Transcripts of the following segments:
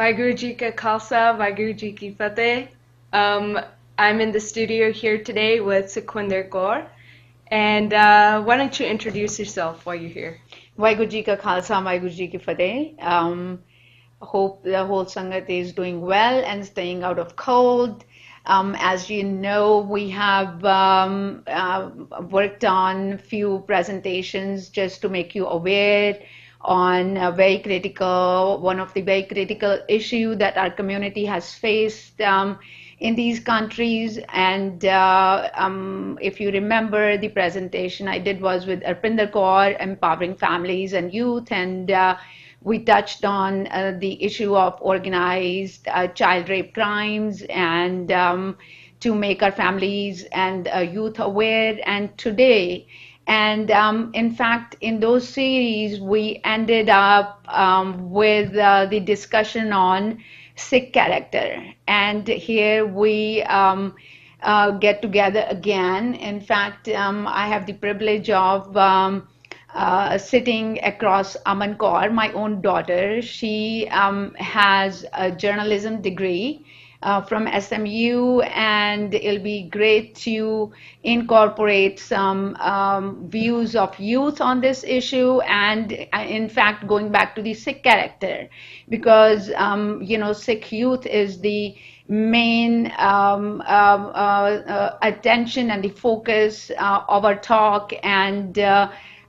Vaheguru Ji ka khalsa, Vaheguru Ji ki fateh. I'm in the studio here today with Sukhwinder Kaur. And why don't you introduce yourself while you're here? Vaheguru Ji ka khalsa, Vaheguru Ji ki fateh. Hope the whole Sangat is doing well and staying out of cold. As you know, we have worked on few presentations just to make you aware on one of the very critical issue that our community has faced in these countries. And if you remember, the presentation I did was with Arpinder Kaur, empowering families and youth, and we touched on the issue of organized child rape crimes and to make our families and youth aware. And today, and in fact, in those series, we ended up with the discussion on Sikh character. And here we get together again. In fact, I have the privilege of sitting across Aman Kaur, my own daughter. She has a journalism degree from SMU, and it'll be great to incorporate some views of youth on this issue, and in fact going back to the Sikh character, because Sikh youth is the main attention and the focus of our talk, and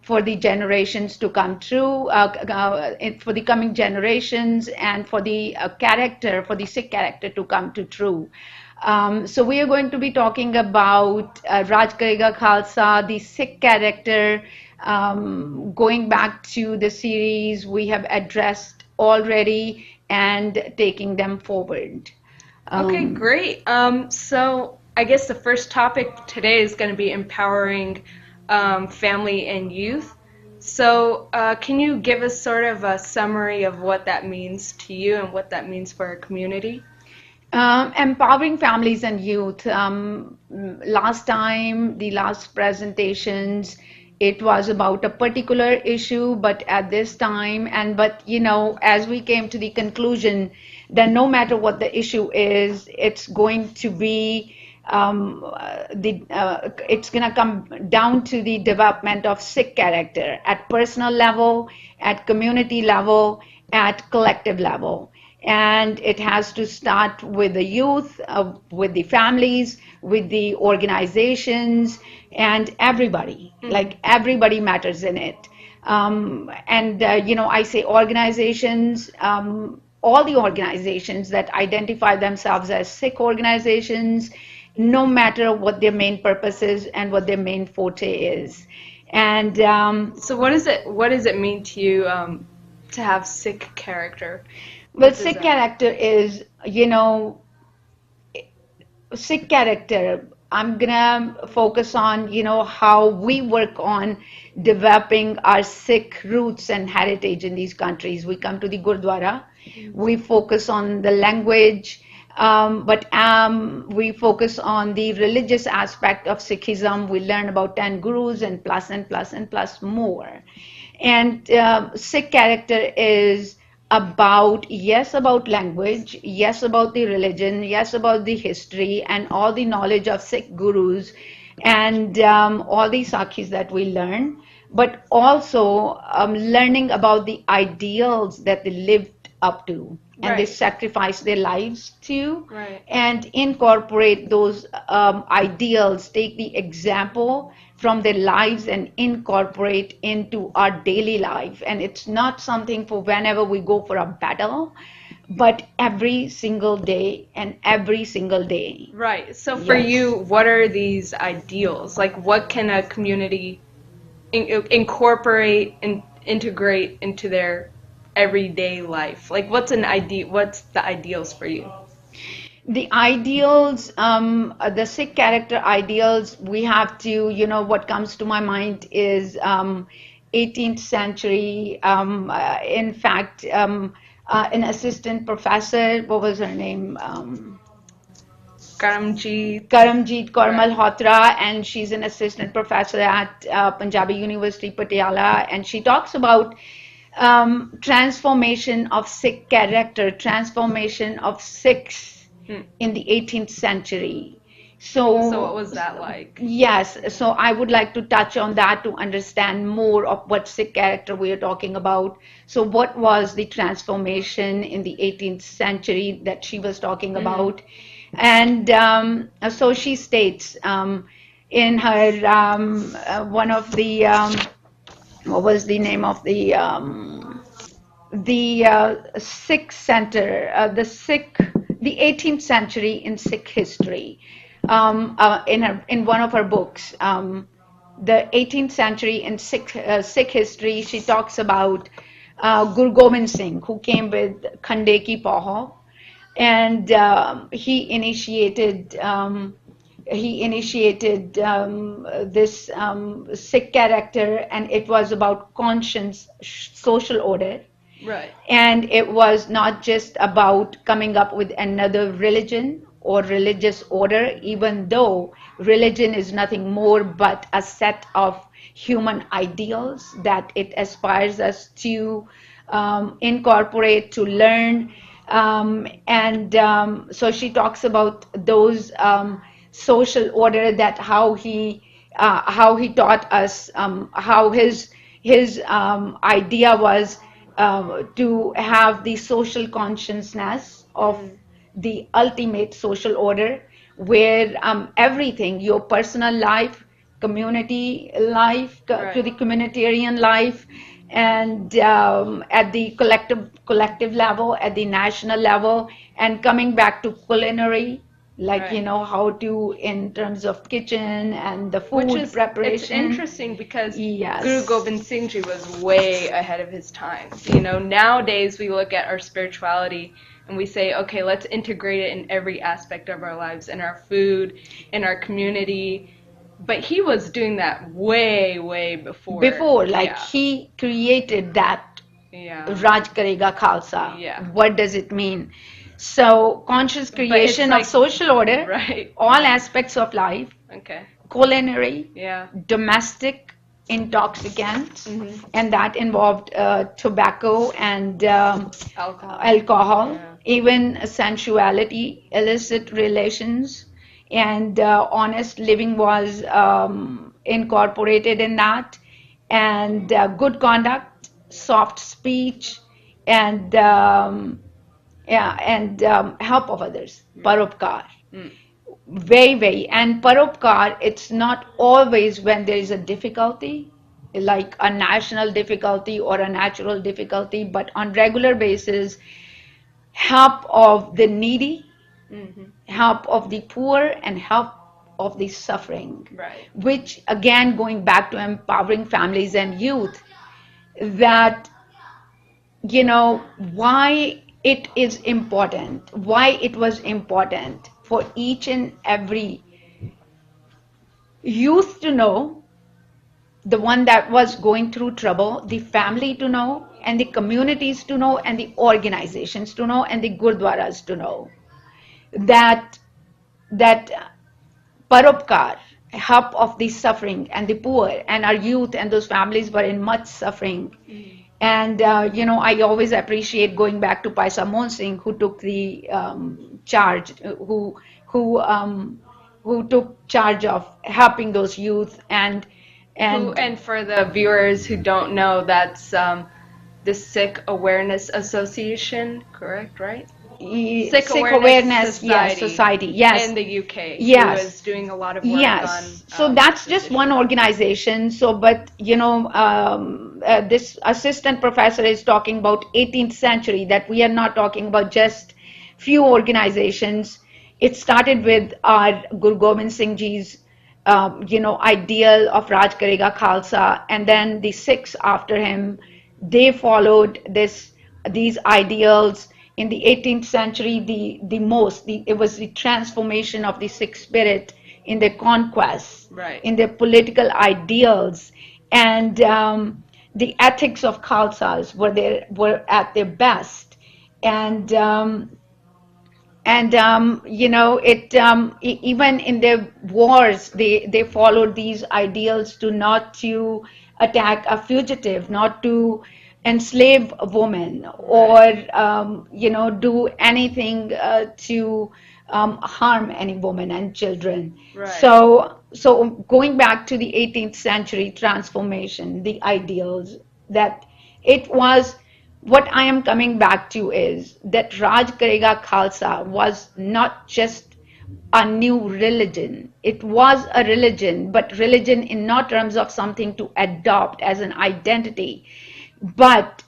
for the generations to come true, for the coming generations, and for the for the Sikh character to come to true. So we are going to be talking about Raj Karega Khalsa, the Sikh character, going back to the series we have addressed already and taking them forward. Okay, great. So I guess the first topic today is going to be empowering family and youth. So can you give us sort of a summary of what that means to you and what that means for our community? Empowering families and youth. Last time, the last presentations, it was about a particular issue, but at this time, as we came to the conclusion that no matter what the issue is, it's going to be it's going to come down to the development of Sikh character at personal level, at community level, at collective level. And it has to start with the youth, with the families, with the organizations, and everybody. Mm-hmm. Like everybody matters in it. I say organizations, all the organizations that identify themselves as Sikh organizations, no matter what their main purpose is and what their main forte is. And so what does it mean to you to have Sikh character? Well, Sikh character is, Sikh character, I'm gonna focus on, how we work on developing our Sikh roots and heritage in these countries. We come to the Gurdwara, we focus on the language, but we focus on the religious aspect of Sikhism. We learn about 10 gurus and plus more. And Sikh character is about language, yes, about the religion, yes, about the history and all the knowledge of Sikh gurus and all the Sakhis that we learn, but also learning about the ideals that they lived up to and right. They sacrificed their lives to, right. And incorporate those ideals, take the example from their lives and incorporate into our daily life. And it's not something for whenever we go for a battle, but every single day and every single day. Right. So for you, what are these ideals? Like, what can a community incorporate and integrate into their everyday life? Like, what's the ideals for you? The ideals, the Sikh character ideals, we have to, what comes to my mind is 18th century, in fact, an assistant professor, what was her name? Karamjeet Kaur Malhotra, and she's an assistant professor at Punjab University, Patiala, and she talks about transformation of Sikh character, transformation of Sikhs Hmm. in the 18th century. So what So, was that like? yes, so I would like to touch on that to understand more of what Sikh character we are talking about. So, what was the transformation in the 18th century that she was talking Mm-hmm. about? And so she states in her one of the what was the name of the Sikh Center, the 18th century in Sikh history. In one of her books, the 18th century in Sikh history, she talks about Guru Gobind Singh, who came with Khande Ki Paho, and he initiated this Sikh character, and it was about conscience, social order, Right. and it was not just about coming up with another religion or religious order, even though religion is nothing more but a set of human ideals that it aspires us to incorporate, to learn. And so she talks about those social order, that how he taught us, how his idea was to have the social consciousness of Mm. the ultimate social order, where everything, your personal life, community life, to Right. the communitarian life, and at the collective level, at the national level, and coming back to culinary, like Right. how to, in terms of kitchen and the Which food is, it's preparation. interesting because Guru Yes. Gobind Singh Ji was way ahead of his time. Nowadays we look at our spirituality and we say, okay, let's integrate it in every aspect of our lives, in our food, in our community. But he was doing that way, way before. Before, like, Yeah. he created that Yeah. Raj Karega Khalsa. Yeah. What does it mean? So, conscious But it's creation of like, social order, right. all aspects of life, Okay. culinary, Yeah. domestic intoxicants, Hmm. and that involved tobacco and Alcohol. alcohol, Yeah. even sensuality, illicit relations, and honest living was incorporated in that, and good conduct, soft speech, and yeah, and help of others, paropkar. Mm. Very, very. And paropkar, it's not always when there is a difficulty, like a national difficulty or a natural difficulty, but on regular basis, help of the needy, Hmm. help of the poor, and help of the suffering. Right. Which, again, going back to empowering families and youth, that, why it is important, why it was important for each and every youth to know, the one that was going through trouble, the family to know, and the communities to know, and the organizations to know, and the gurdwaras to know, that that paropkar, help of the suffering and the poor, and our youth and those families were in much suffering. Mm. And I always appreciate going back to Paisa Mohan Singh, who took the charge, who um, who took charge of helping those youth, and Who, and and for the viewers who don't know, that's the Sikh Awareness Association, correct, right? Sikh Sikh Awareness awareness, yes, Society society, yes, in the UK, who is yes. doing a lot of work on Yes, so that's this just issue. one organization. So, but this assistant professor is talking about 18th century, that we are not talking about just few organizations. It started with our Guru Gobind Singh Ji's, ideal of Raj Karega Khalsa, and then the Sikhs after him, they followed these ideals. In the 18th century, it was the transformation of the Sikh spirit in their conquests, Right. in their political ideals, and the ethics of Khalsas were at their best, and it even in their wars, they followed these ideals, to not to attack a fugitive, not to enslave a woman or Right. do anything to harm any woman and children. Right. So going back to the 18th century transformation, the ideals that it was, what I am coming back to is that Raj Karega Khalsa was not just a new religion. It was a religion, but religion in not terms of something to adopt as an identity, but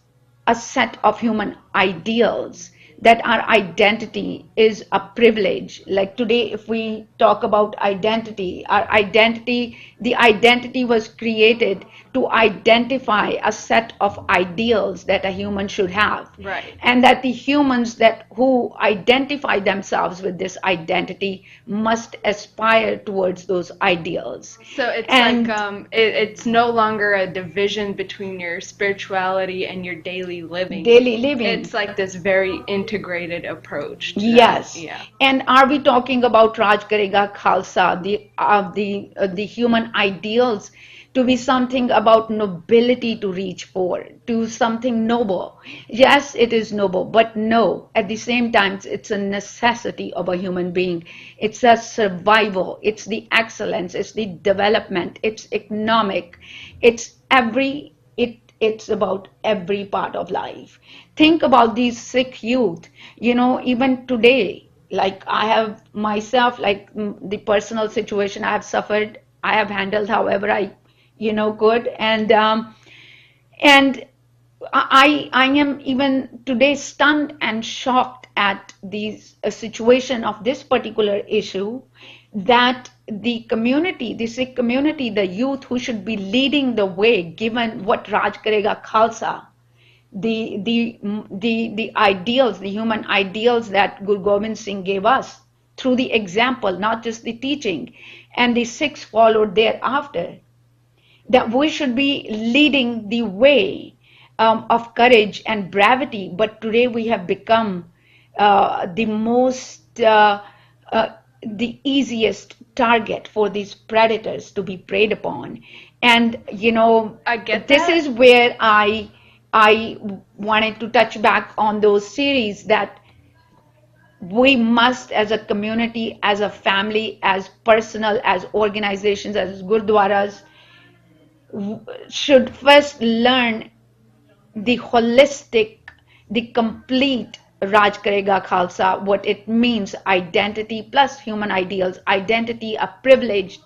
a set of human ideals, that our identity is a privilege. Like today, if we talk about identity, our identity, the identity was created to identify a set of ideals that a human should have. Right. And that the humans that who identify themselves with this identity must aspire towards those ideals. So it's like And it's no longer a division between your spirituality and your daily living. daily living. It's like this very integrated approach to that. Yes. Yeah. And are we talking about Raj Karega Khalsa, the human ideals to be something about nobility to reach for, to something noble? Yes, it is noble, but no, at the same time, it's a necessity of a human being. It's a survival, it's the excellence, it's the development, it's economic, it's it's about every part of life. Think about these Sikh youth, even today, like I have myself, like the personal situation I have suffered, I have handled however I, could. And I am even today stunned and shocked at the situation of this particular issue, that the community, the Sikh community, the youth who should be leading the way, given what Raj Karega Khalsa, the ideals, the human ideals that Guru Gobind Singh gave us through the example, not just the teaching, and the Sikhs followed thereafter, that we should be leading the way of courage and bravery. But today we have become the most, the easiest target for these predators to be preyed upon. And I get this that. is where I wanted to touch back on those series, that we must, as a community, as a family, as personal, as organizations, as gurdwaras, should first learn the holistic, the complete Raj Karega Khalsa, what it means, identity plus human ideals, identity a privilege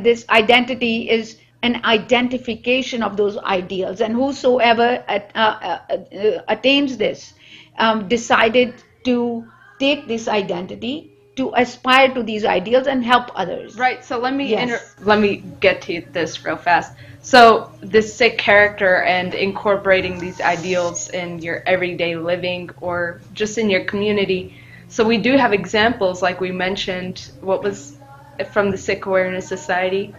this identity is an identification of those ideals, and whosoever attains this, decided to take this identity to aspire to these ideals and help others. Right, so Yes. let me get to this real fast. So this Sikh character and incorporating these ideals in your everyday living or just in your community. So we do have examples, like we mentioned, what was from the Sikh Awareness Society.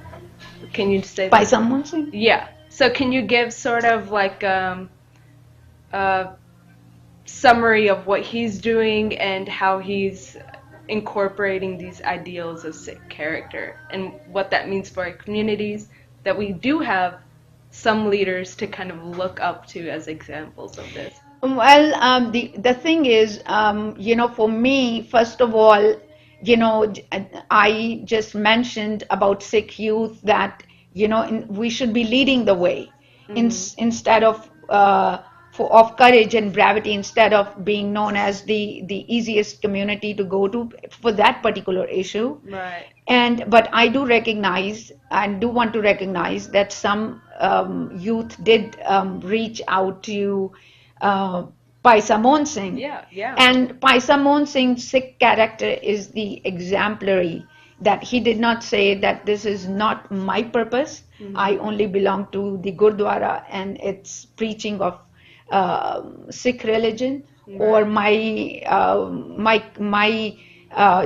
Can you say By that? someone saying? Yeah. So can you give sort of like a summary of what he's doing and how he's incorporating these ideals of Sikh character and what that means for our communities, that we do have some leaders to kind of look up to as examples of this? Well, the thing is, for me, first of all, I just mentioned about Sikh youth that we should be leading the way, instead of of courage and bravery, instead of being known as the easiest community to go to for that particular issue. Right. But I do recognize and do want to recognize that some youth did reach out to Paisa Mohan Singh. Yeah, yeah. And Paisa Mohan Singh's Sikh character is the exemplary, that he did not say that this is not my purpose. I only belong to the Gurdwara and its preaching of Sikh religion, or my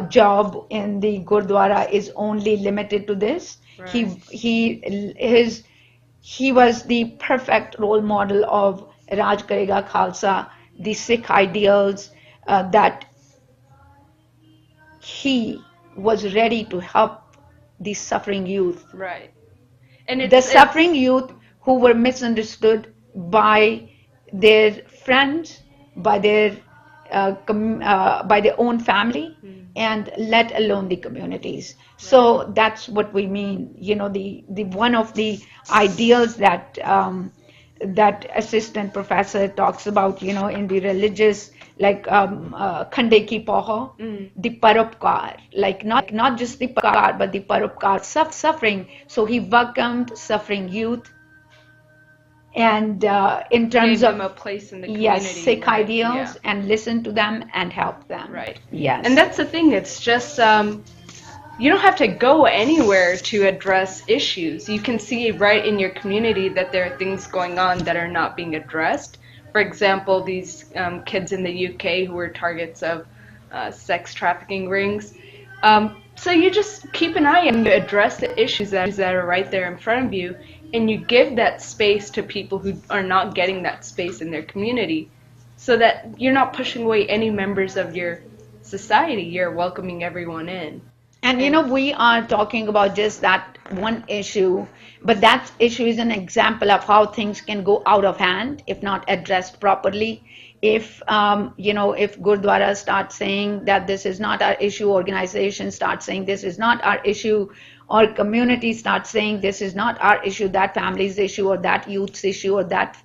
job in the Gurdwara is only limited to this. Right. He was the perfect role model of Raj Karega Khalsa, the Sikh ideals, that he was ready to help the suffering youth. Right. And The it's suffering youth who were misunderstood by their friends, by by their own family, and let alone the communities. So that's what we mean. You know, the one of the ideals that that assistant professor talks about, you know, in the religious, like khande ki poho, the paropkar, like not just the paropkar, but the paropkar suffering. So he welcomed suffering youth, and in gave terms them a of, place in the yes, community, Sikh right? ideals, and listen to them and help them. Right. Yes. And that's the thing. It's just you don't have to go anywhere to address issues. You can see right in your community that there are things going on that are not being addressed. For example, these kids in the UK who were targets of sex trafficking rings. So you just keep an eye and you address the issues that are right there in front of you, and you give that space to people who are not getting that space in their community, so that you're not pushing away any members of your society. You're welcoming everyone in. And you know, we are talking about just that one issue, but that issue is an example of how things can go out of hand if not addressed properly. If you know, if Gurdwara starts saying that this is not our issue, organizations start saying this is not our issue, or community starts saying this is not our issue, that family's issue, or that youth's issue, or that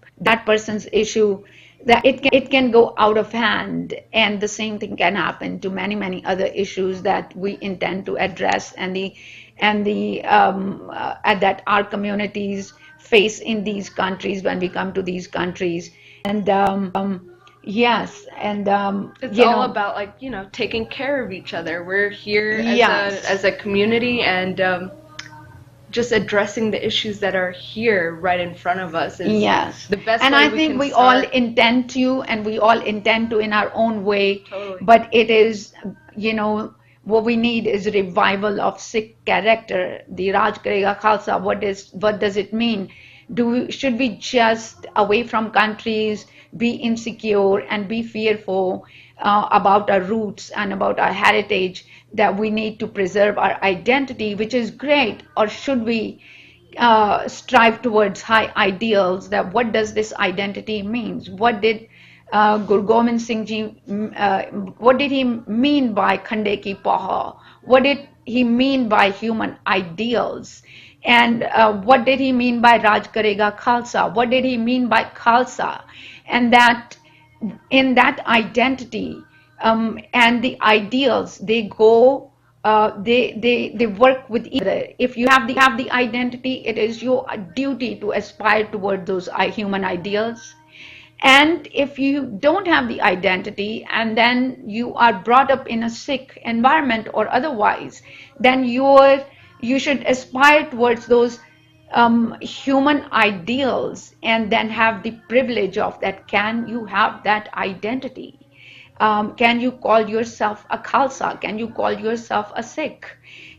person's issue, that it can go out of hand, and the same thing can happen to many other issues that we intend to address, and the that our communities face in these countries when we come to these countries. And yes, and It's you all know, about, like, you know, taking care of each other. We're here yes, as a community, and just addressing the issues that are here right in front of us is yes. the best And way I we think can we all start. intend to, and we all intend to in our own way. Totally. But it is, you know, what we need is revival of Sikh character. The Raj Karega Khalsa, what does it mean? Should we just away from countries be insecure and be fearful about our roots and about our heritage, that we need to preserve our identity, which is great? Or should we strive towards high ideals? That what does this identity means? What did Guru Gobind Singh Ji, what did he mean by khande ki paha? What did he mean by human ideals? And what did he mean by Raj Karega Khalsa? What did he mean by Khalsa? And that in that identity and the ideals, they go, they work with each other. If you have the identity, it is your duty to aspire toward those human ideals. And if you don't have the identity, and then you are brought up in a Sikh environment or otherwise, then you should aspire towards those human ideals, and then have the privilege of that. Can you have that identity? Can you call yourself a Khalsa? Can you call yourself a Sikh?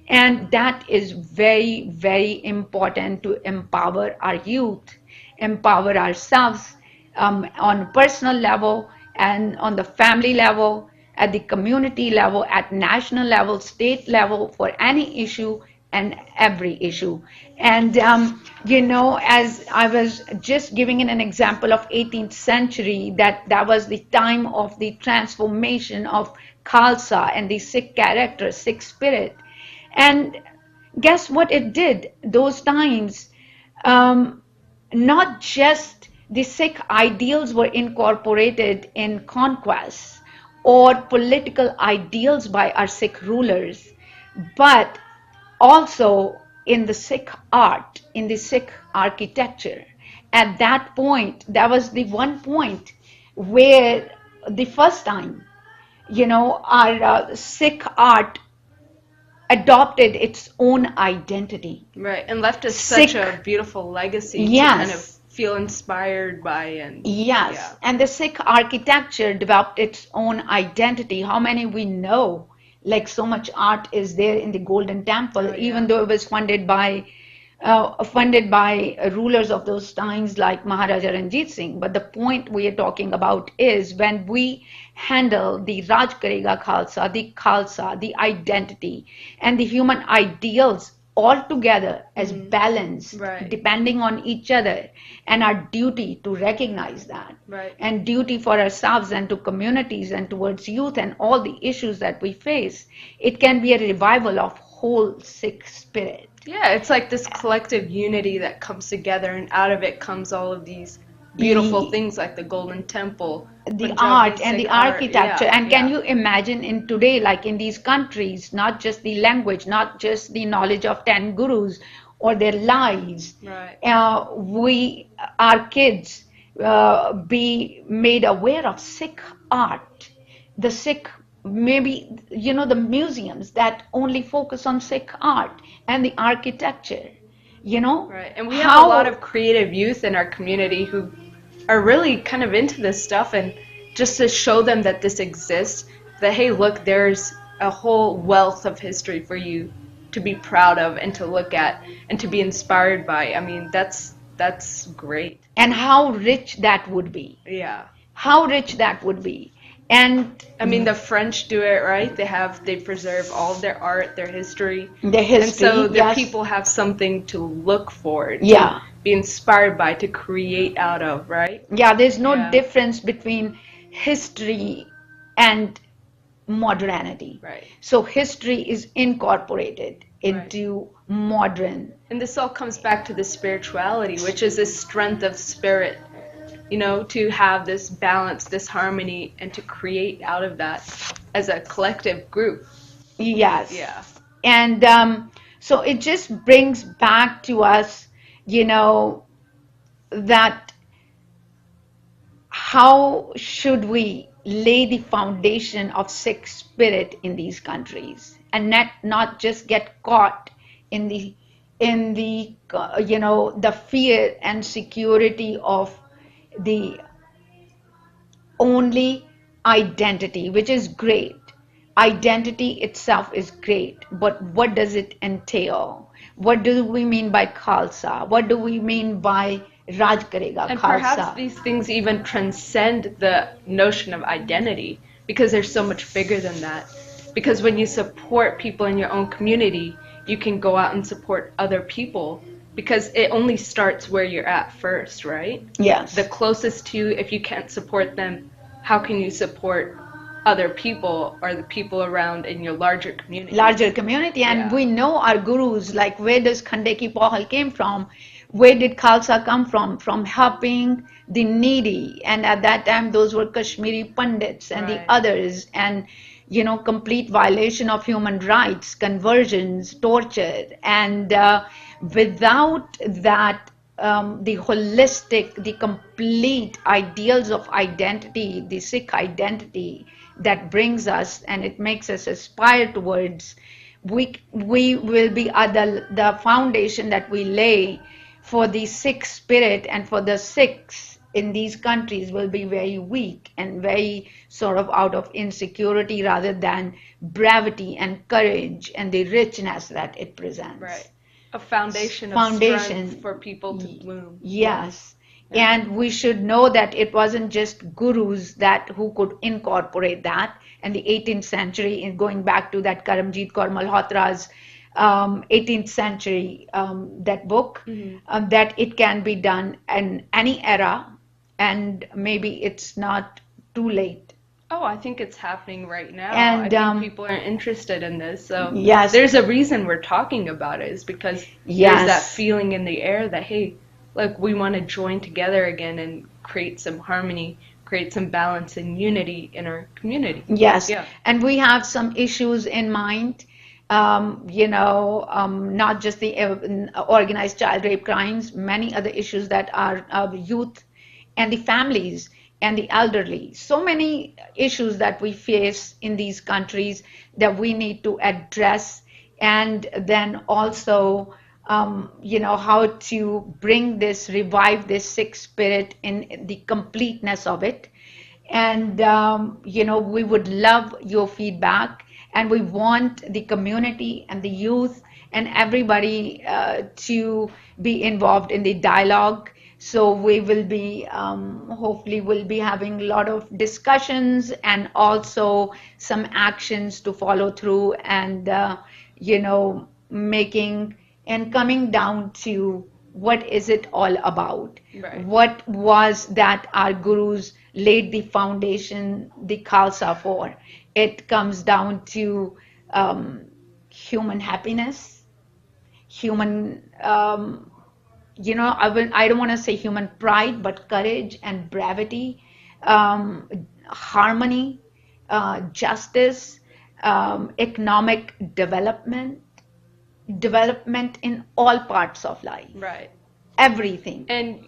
And that is very important to empower our youth, empower ourselves on a personal level, and on the family level, at the community level, at national level, state level, for any issue and every issue. And you know, as I was just giving an example of 18th century, that was the time of the transformation of Khalsa and the Sikh character, Sikh spirit. And guess what it did? Those times, not just the Sikh ideals were incorporated in conquests or political ideals by our Sikh rulers, but also in the Sikh art, in the Sikh architecture. At that point, that was the one point where the first time, you know, our Sikh art adopted its own identity. Right, and left us Sikh, such a beautiful legacy to kind of yes, feel inspired by, and yes. yeah. And the Sikh architecture developed its own identity. How many we know? Like, so much art is there in the Golden Temple, Oh, yeah. even though it was funded by rulers of those times like Maharaja Ranjit Singh. But the point we are talking about is when we handle the Raj Karega Khalsa, the identity, and the human ideals all together as balanced, Right. depending on each other, and our duty to recognize that, Right. and duty for ourselves and to communities and towards youth and all the issues that we face, it can be a revival of whole Sikh spirit. Yeah, it's like this collective unity that comes together, and out of it comes all of these beautiful things like the Golden Temple, The Punjabi art and Sikh the art. architecture. Yeah, And can yeah. you imagine in today, like in these countries, not just the language, not just the knowledge of 10 gurus or their lives, Right. our kids be made aware of Sikh art, the Sikh, maybe, the museums that only focus on Sikh art and the architecture, Right. And we have a lot how. of creative youth in our community who are really kind of into this stuff, and just to show them that this exists, that hey, look, there's a whole wealth of history for you to be proud of and to look at and to be inspired by. I mean, that's great. And how rich that would be. Yeah. How rich that would be. And I mean, the French do it, right? They preserve all of their art, their history. the history, And so the yes. people have something to look forward to, Yeah. be inspired by, to create out of, right? Yeah, there's no Yeah. difference between history and modernity. Right. So history is incorporated into modern. And this all comes back to the spirituality, which is this strength of spirit, to have this balance, this harmony, and to create out of that as a collective group. Yes. Yeah. And so it just brings back to us, that how should we lay the foundation of Sikh spirit in these countries, and not just get caught in the the fear and security of the only identity, which is great. Identity itself is great, but what does it entail? What do we mean by khalsa? What do we mean by Raj Karega And Khalsa? perhaps these things even transcend the notion of identity, because they're so much bigger than that. Because when you support people in your own community, you can go out and support other people, because it only starts where you're at first, right? Yes. The closest to you, if you can't support them, how can you support other people or the people around in your larger community? Larger community. And Yeah. we know our gurus, like where does Khande Ki Pahal came from? Where did Khalsa come from? From helping the needy. And at that time, those were Kashmiri Pandits and the Right. others. And, complete violation of human rights, conversions, torture. And without that, the holistic, the complete ideals of identity, the Sikh identity that brings us and it makes us aspire towards, we will be at the foundation that we lay for the Sikh spirit and for the Sikhs in these countries will be very weak and very sort of out of insecurity rather than brevity and courage and the richness that it presents. Right. A foundation of Foundation. strength for people to bloom. Yes. And we should know that it wasn't just gurus who could incorporate that. And the 18th century, in going back to that Karamjit Kaur Malhotra's 18th century that book, that it can be done in any era, and maybe it's not too late. Oh, I think it's happening right now. And, I think people are interested in this. So Yes. there's a reason we're talking about it, is because Yes. there's that feeling in the air that, hey, look, we want to join together again and create some harmony, create some balance and unity in our community. Yes. Yeah. And we have some issues in mind, not just the organized child rape crimes, many other issues that are youth and the families and the elderly. So many issues that we face in these countries that we need to address, and then also, how to revive this Sikh spirit in the completeness of it. And, we would love your feedback, and we want the community and the youth and everybody to be involved in the dialogue. So we will be, hopefully we'll be having a lot of discussions and also some actions to follow through, and, making and coming down to what is it all about? Right. What was that our gurus laid the foundation, the khalsa for? It comes down to human happiness, human, I don't want to say human pride, but courage and bravery, harmony, justice, economic development in all parts of life, Right. everything. And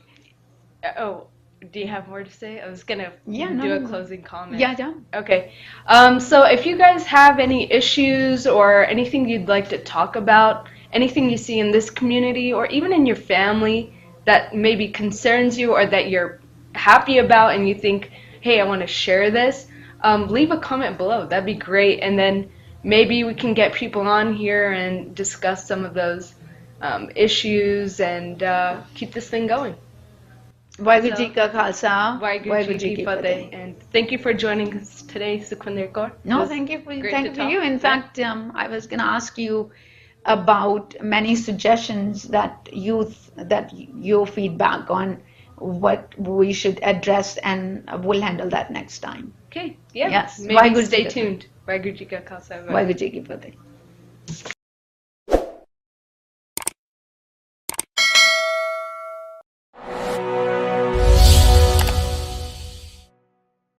oh, do you have more to say? I was gonna Yeah, do a no. closing comment. Yeah. Okay. So if you guys have any issues or anything you'd like to talk about, anything you see in this community or even in your family that maybe concerns you or that you're happy about and you think, hey, I want to share this, leave a comment below. That'd be great. And then maybe we can get people on here and discuss some of those issues and keep this thing going. Waheguru Ji Ka Khalsa, Waheguru Ji Ki Fateh. And thank you for joining us today, Sukhwinder Kaur. No, thank you for talk. you. In fact, I was going to ask you about many suggestions that your feedback on what we should address, and we'll handle that next time. Okay, yeah. Yes. Maybe stay tuned. Waheguru Ji Ka Khalsa. Waheguru Ji Ki Fateh.